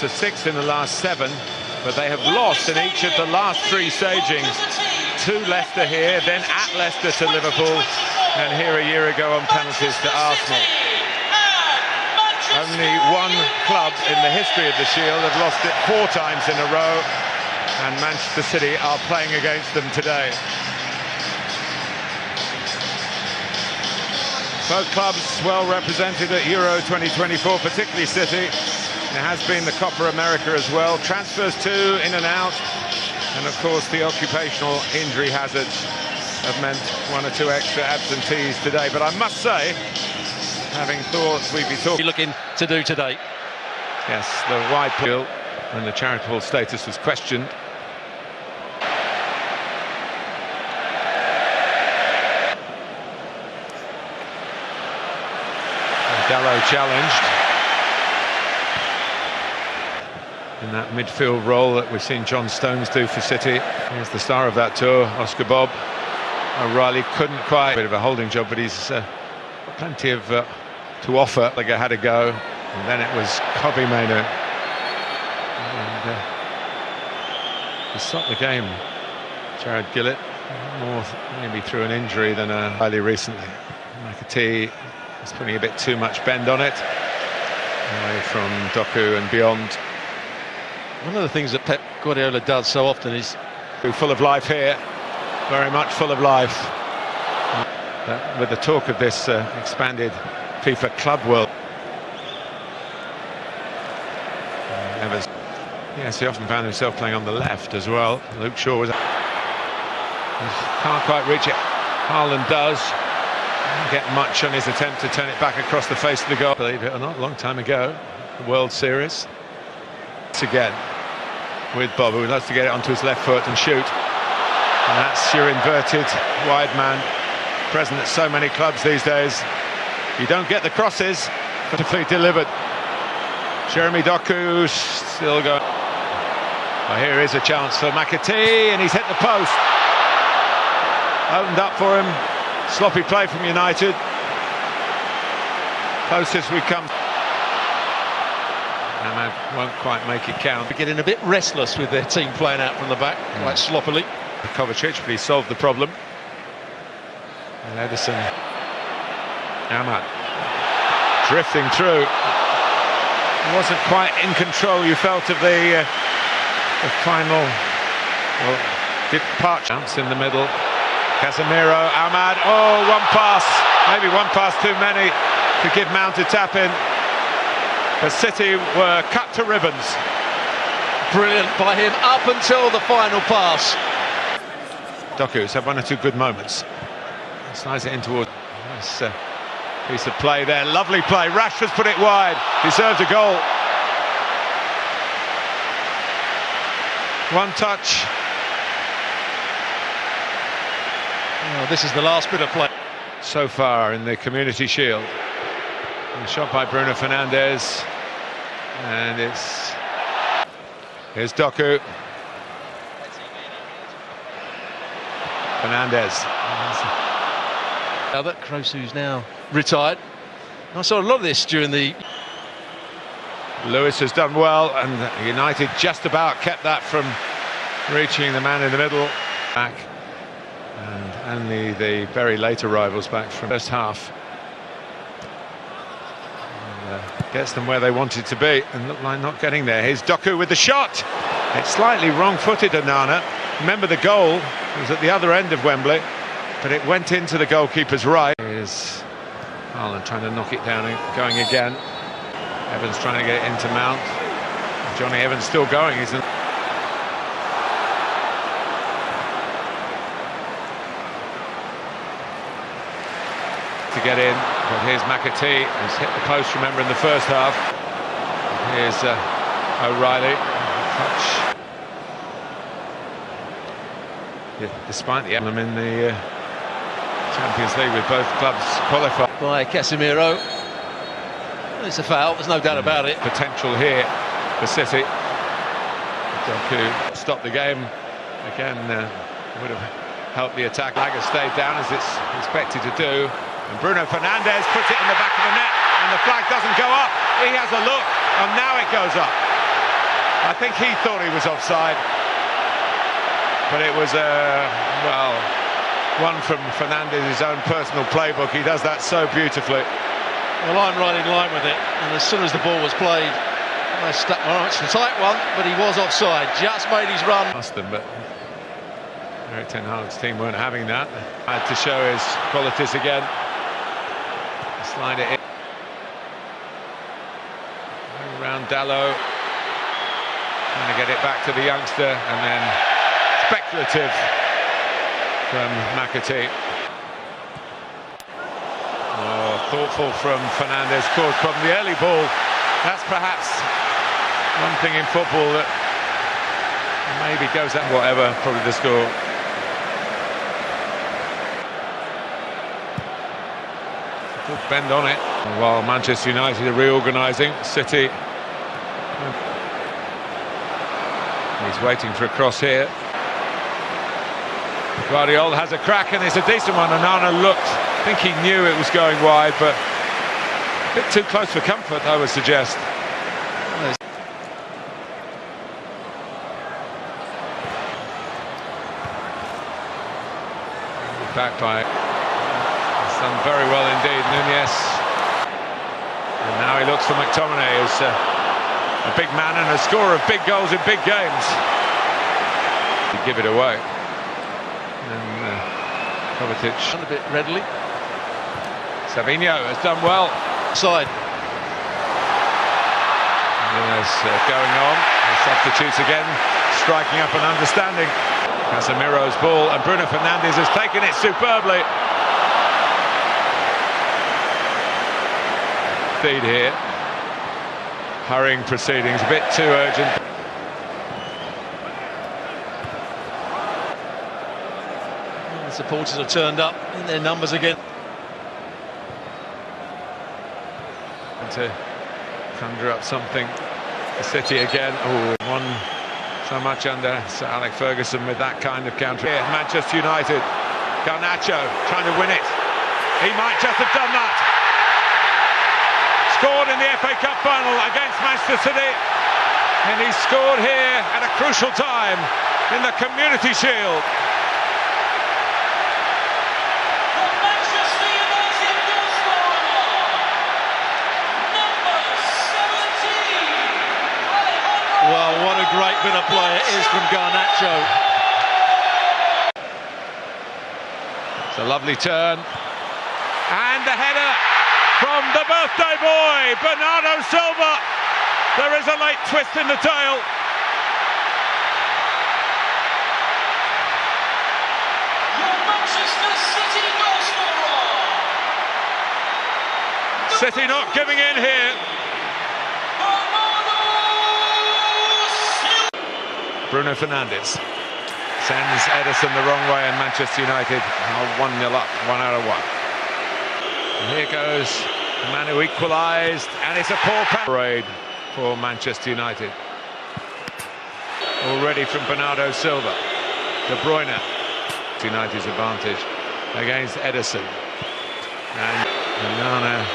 so 6 in the last 7, but they have lost in each of the last 3 stagings. To Leicester here, then at Leicester to Liverpool, and here a year ago on penalties to Arsenal. Only one club in the history of the Shield have lost it 4 times in a row, and Manchester City are playing against them today. Both clubs well represented at Euro 2024, particularly City. There has been the Copa America as well. Transfers too, in and out. And of course the occupational injury hazards have meant 1 or 2 extra absentees today. But I must say, having thought we'd be talking... looking to do today. Yes, the wide appeal and the charitable status was questioned. Dalot challenged in that midfield role that we've seen John Stones do for City. Here's the star of that tour, Oscar Bob. O'Reilly couldn't quite, a bit of a holding job, but he's got plenty of to offer. Gallagher had a go, and then it was Kobbie Mainoo. And he stopped the game, Jared Gillett, more maybe through an injury than highly recently. McAtee is putting a bit too much bend on it, away from Doku and beyond. One of the things that Pep Guardiola does so often is... Full of life here, very much full of life. With the talk of this expanded FIFA club world. Evans, yes, he often found himself playing on the left as well. Luke Shaw was... can't quite reach it. Haaland does. Didn't get much on his attempt to turn it back across the face of the goal. Believe it or not, a long time ago, the World Series. It's again with Bob, who loves to get it onto his left foot and shoot. And that's your inverted wide man, present at so many clubs these days. You don't get the crosses, beautifully delivered. Jeremy Doku still going. Well, here is a chance for McAtee, and he's hit the post. Opened up for him. Sloppy play from United. Closest we come. Ahmad won't quite make it count. They're getting a bit restless with their team playing out from the back, quite sloppily. Kovacic, but he solved the problem. And Ederson. Ahmad drifting through. He wasn't quite in control, you felt, of the final. Well, did part chance in the middle. Casemiro, Ahmad, oh, one pass, maybe one pass too many to give Mount a tap in. But City were cut to ribbons. Brilliant by him up until the final pass. Doku's had 1 or 2 good moments. Slides it in towards. Nice piece of play there, lovely play. Rashford's put it wide, deserves a goal. One touch. Oh, this is the last bit of play so far in the Community Shield. And shot by Bruno Fernandes, and here's Doku. Fernandes. Now that Kroos now retired. I saw a lot of this during the... Lewis has done well, and United just about kept that from reaching the man in the middle. Back. And the very late arrivals back from the first half. And, gets them where they wanted to be, and look like not getting there. Here's Doku with the shot. It's slightly wrong-footed, Onana. Remember, the goal was at the other end of Wembley, but it went into the goalkeeper's right. Here's Haaland trying to knock it down and going again. Evans trying to get it into Mount. Johnny Evans still going, isn't he? To get in, but here's McAtee, who's hit the post, remember, in the first half. Here's O'Reilly. Touch. Yeah, despite the emblem in the Champions League with both clubs qualified. By Casemiro. It's a foul, there's no doubt about it. Potential here for City. Doku stopped the game. Again, would have helped the attack. Lager stayed down as it's expected to do. And Bruno Fernandes puts it in the back of the net, and the flag doesn't go up. He has a look, and now it goes up. I think he thought he was offside, but it was well, one from Fernandes' own personal playbook. He does that so beautifully. Well, I'm right in line with it, and as soon as the ball was played, I stuck my arm. It's a tight one, but he was offside. Just made his run. But Erik ten Hag's team weren't having that. Had to show his qualities again. Slide it in. Around Dalot. Trying to get it back to the youngster, and then speculative from McAtee. Oh, thoughtful from Fernandes, caused from the early ball. That's perhaps one thing in football that maybe goes at whatever, probably the score. Good bend on it. While Manchester United are reorganising, City. He's waiting for a cross here. Guardiola has a crack, and it's a decent one. Onana looked, I think he knew it was going wide, but a bit too close for comfort, I would suggest. Back by, he's done very well indeed, Nunez. And now he looks for McTominay, who's a big man and a scorer of big goals in big games. To give it away. And Kovacic A bit readily. Savinho has done well. Side. Nunez going on. The substitutes again, striking up an understanding. Casemiro's ball, and Bruno Fernandes has taken it superbly. Feed here. Hurrying proceedings, a bit too urgent. The supporters have turned up in their numbers again. And to conjure up something for City again. Oh, one so much under Sir Alex Ferguson with that kind of counter. Here, Manchester United. Garnacho trying to win it. He might just have done that. Scored in the FA Cup final against Manchester City, and he scored here at a crucial time in the Community Shield. Manchester United goal scorer, number 17. Well, what a great bit of play it is from Garnacho. It's a lovely turn, and the header from the birthday boy, Bernardo Silva. There is a late twist in the tail. Your Manchester City goal scorer. City not giving in here. Bruno Fernandes sends Ederson the wrong way, and Manchester United are 1-0 up, 1 out of 1. And here goes the man who equalised, and it's a poor parade for Manchester United. Already from Bernardo Silva. De Bruyne. United's advantage against Ederson. And Onana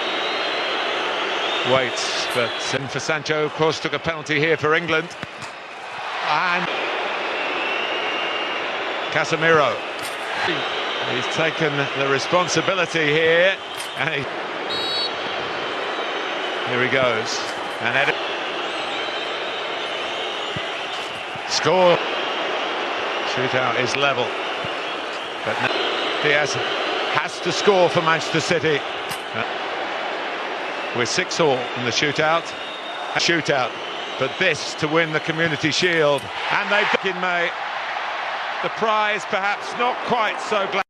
waits, but for Sancho, of course, took a penalty here for England. And Casemiro. He's taken the responsibility here, and here he goes. And score. Shootout is level, but now Diaz has to score for Manchester City. We're 6-all in the shootout. But this to win the Community Shield, and they've in May. The prize perhaps not quite so glad.